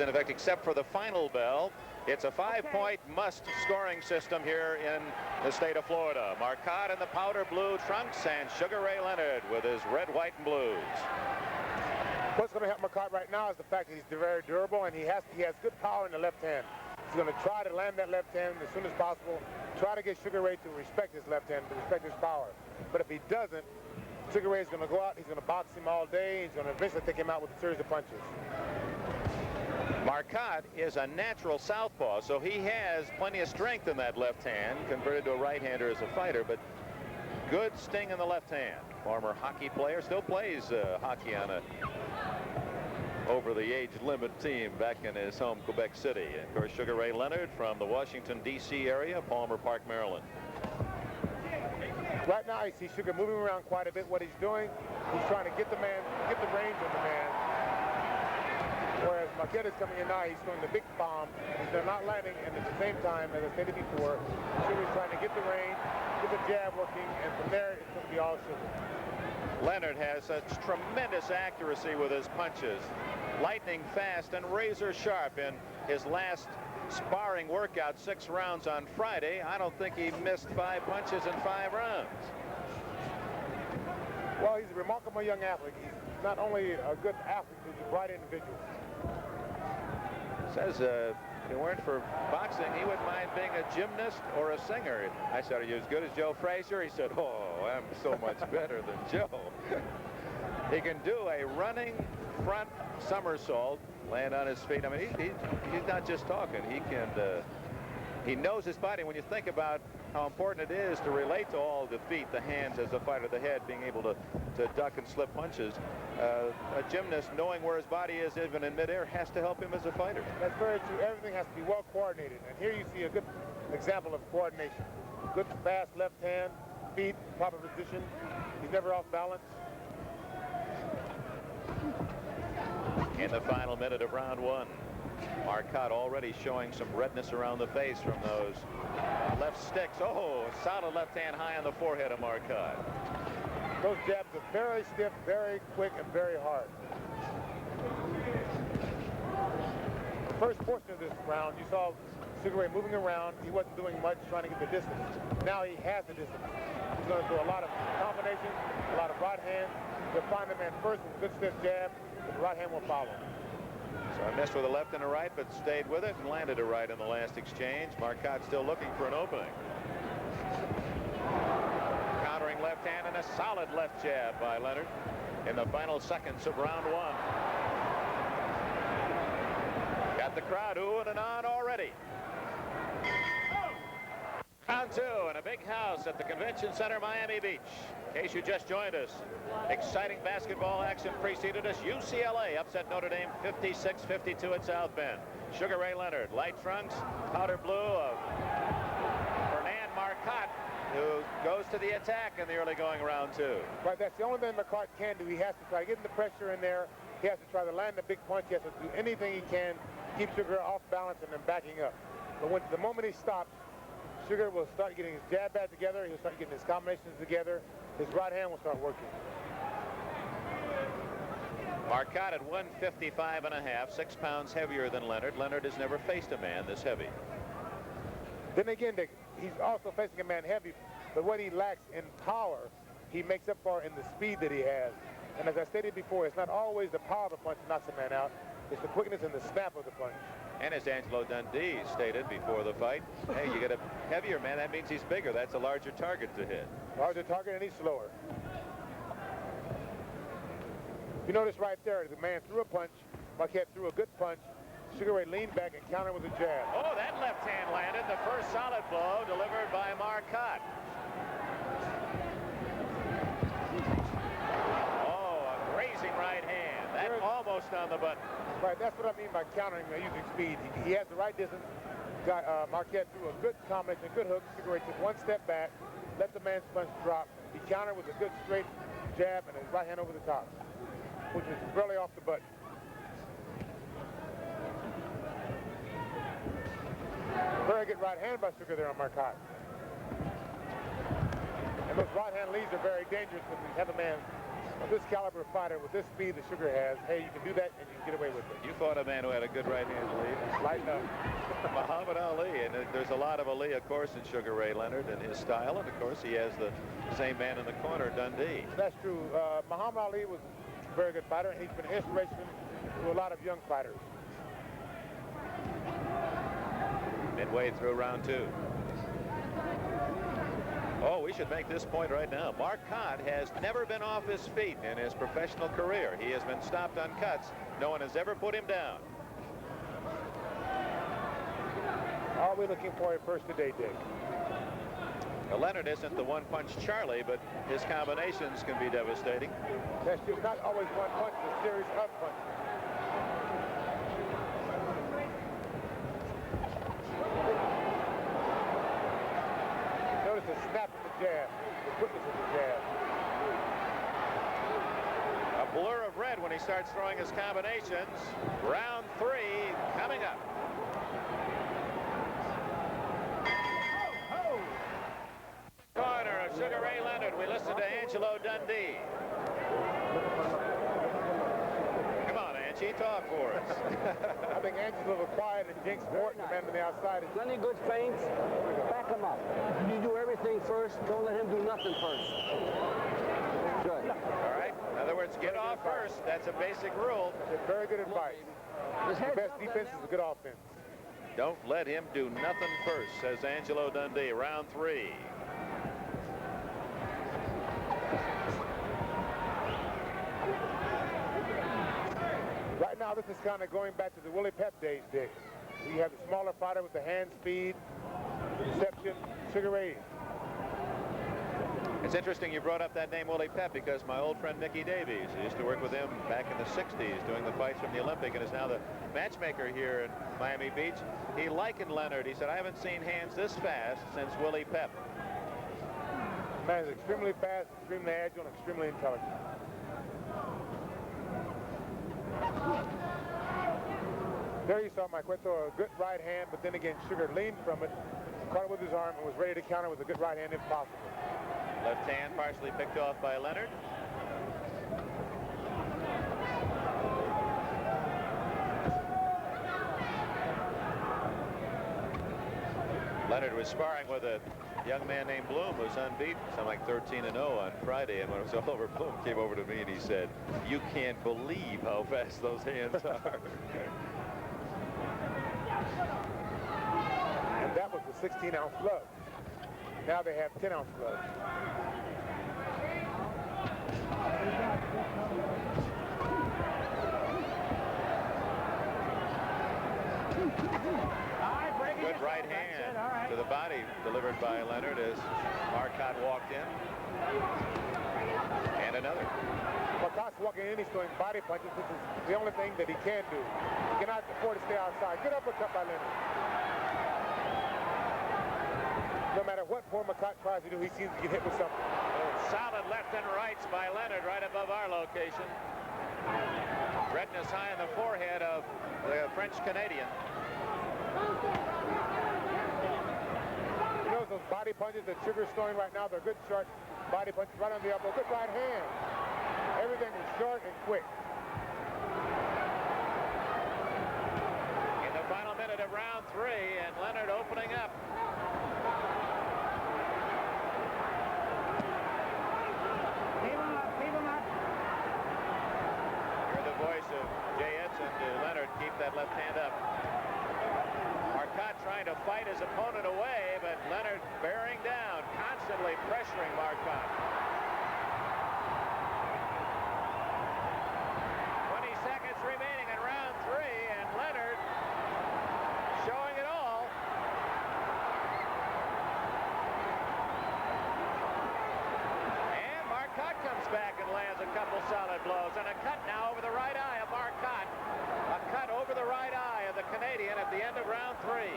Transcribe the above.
In effect, except for the final bell. It's a 5-point must scoring system here in the state of Florida. Marcotte in the powder blue trunks and Sugar Ray Leonard with his red, white, and blues. What's going to help Marcotte right now is the fact that he's very durable and he has good power in the left hand. He's going to try to land that left hand as soon as possible, try to get Sugar Ray to respect his left hand, to respect his power. But if he doesn't, Sugar Ray is going to go out, he's going to box him all day, he's going to eventually take him out with a series of punches. Marcotte is a natural southpaw, so he has plenty of strength in that left hand, converted to a right-hander as a fighter, but good sting in the left hand. Former hockey player, still plays hockey on a over-the-age limit team back in his home, Quebec City. And of course, Sugar Ray Leonard from the Washington, D.C. area, Palmer Park, Maryland. Right now, you see Sugar moving around quite a bit. What he's doing, he's trying to get the range on the man. Whereas Marcotte is coming in now, he's throwing the big bomb. They're not landing, and at the same time, as I stated before, Sugar's trying to get the range, get the jab working, and from there, it's going to be all Sugar. Leonard has such tremendous accuracy with his punches. Lightning fast and razor sharp in his last sparring workout, 6 rounds on Friday. I don't think he missed 5 punches in 5 rounds. Well, he's a remarkable young athlete. He's not only a good athlete, he's a bright individual. Says if it weren't for boxing, he wouldn't mind being a gymnast or a singer. I said, are you as good as Joe Frazier? He said, oh, I'm so much better than Joe. He can do a running front somersault, land on his feet. I mean, he's not just talking. He knows his fighting. When you think about how important it is to relate to all the feet, the hands as a fighter, the head, being able to duck and slip punches, a gymnast knowing where his body is even in midair has to help him as a fighter. That's very true. Everything has to be well coordinated. And here you see a good example of coordination. Good fast left hand, feet, proper position. He's never off balance. In the final minute of round 1, Marcotte already showing some redness around the face from those left sticks. Oh, solid left hand high on the forehead of Marcotte. Those jabs are very stiff, very quick, and very hard. The first portion of this round, you saw Sugar Ray moving around. He wasn't doing much, trying to get the distance. Now he has the distance. He's going to throw a lot of combinations, a lot of right hands. He'll find the man first with a good stiff jab, but the right hand will follow. So I missed with a left and a right, but stayed with it and landed a right in the last exchange. Marcotte still looking for an opening. Countering left hand and a solid left jab by Leonard in the final seconds of round 1. Got the crowd oohing and on already. Round 2 in a big house at the Convention Center, Miami Beach. In case you just joined us, exciting basketball action preceded us. UCLA upset Notre Dame 56-52 at South Bend. Sugar Ray Leonard, light trunks, powder blue of Fernand Marcotte, who goes to the attack in the early going round 2. Right, that's the only thing Marcotte can do. He has to try to get the pressure in there. He has to try to land the big punch. He has to do anything he can to keep Sugar off balance and then backing up. But the moment he stops, Sugar will start getting his jab back together. He'll start getting his combinations together. His right hand will start working. Marcotte at 155.5, 6 pounds heavier than Leonard. Leonard has never faced a man this heavy. Then again, he's also facing a man heavy, but what he lacks in power, he makes up for in the speed that he has. And as I stated before, it's not always the power of the punch that knocks a man out. It's the quickness and the snap of the punch. And as Angelo Dundee stated before the fight, hey, you get a heavier man, that means he's bigger. That's a larger target to hit. Larger target, and he's slower. You notice right there, the man threw a punch. Marcotte threw a good punch. Sugar Ray leaned back and countered with a jab. Oh, that left hand landed. The first solid blow delivered by Marcotte. Oh, a grazing right hand. That almost on the button. Right, that's what I mean by countering using speed. He has the right distance. Marcotte threw a good combination, a good hook. Sugar Ray took one step back, let the man's punch drop. He countered with a good straight jab and his right hand over the top, which was barely off the button. Very good right hand by Sugar there on Marcotte. And those right hand leads are very dangerous when you have a man of this caliber fighter with this speed that Sugar has, hey, you can do that and you can get away with it. You fought a man who had a good right hand lead. Lighten up. Muhammad Ali, and there's a lot of Ali, of course, in Sugar Ray Leonard and his style, and of course he has the same man in the corner, Dundee. That's true. Muhammad Ali was a very good fighter, and he's been an inspiration to a lot of young fighters. Midway through round 2. Oh, we should make this point right now. Marcotte has never been off his feet in his professional career. He has been stopped on cuts. No one has ever put him down. Are we looking for a first today, Dick? Well, Leonard isn't the one-punch Charlie, but his combinations can be devastating. That's just not always one punch, it's a series of punches. Notice the snap of the jab, the quickness of the jab. A blur of red when he starts throwing his combinations. Round 3 coming up. Corner of Sugar Ray Leonard. We listen to Angelo Dundee. Come on, Angie, talk for us. I think Angie's a little quiet, and Jinx Morton, the man on the outside, is Plenty good feints. Back him up. You do everything first. Don't let him do nothing first. Good. All right. In other words, get off first. That's a basic rule. very good advice. His The head's best up, defense man. is a good offense. Don't let him do nothing first, says Angelo Dundee. Round 3. Right now, this is kind of going back to the Willie Pep days, Dick. You have the smaller fighter with the hand speed, deception, Sugar Ray. It's interesting you brought up that name, Willie Pep, because my old friend Mickey Davies, I used to work with him back in the 60s doing the fights from the Olympic, and is now the matchmaker here in Miami Beach. He likened Leonard. He said, I haven't seen hands this fast since Willie Pep. Man is extremely fast, extremely agile, and extremely intelligent. There you saw Mike throw a good right hand, but then again, Sugar leaned from it, caught it with his arm, and was ready to counter with a good right hand if possible. Left hand partially picked off by Leonard. Leonard was sparring with a young man named Bloom, who's unbeaten, something like 13-0 on Friday, and when it was all over, Bloom came over to me and he said, you can't believe how fast those hands are. And that was the 16-ounce glove. Now they have 10-ounce gloves. Good right hand to the body delivered by Leonard as Marcotte walked in. And another. Marcotte's walking in, he's throwing body punches, which is the only thing that he can do. He cannot afford to stay outside. Good uppercut by Leonard. No matter what poor Marcotte tries to do, he seems to get hit with something. Solid left and rights by Leonard right above our location. Redness high in the forehead of the French-Canadian. You know those body punches that Sugar's throwing right now, they're good short body punches right on the elbow. Good right hand. Everything is short and quick. In the final minute of round 3, and Leonard opening up. Hear the voice of Jay Edson to Leonard, keep that left hand up. Marcotte trying to fight his opponent away, but Leonard bearing down, constantly pressuring Marcotte. 20 seconds remaining in round 3, and Leonard showing it all. And Marcotte comes back and lands a couple solid blows, and a cut now over the right eye of Marcotte. A cut over the right eye of the Canadian at the end of round 3.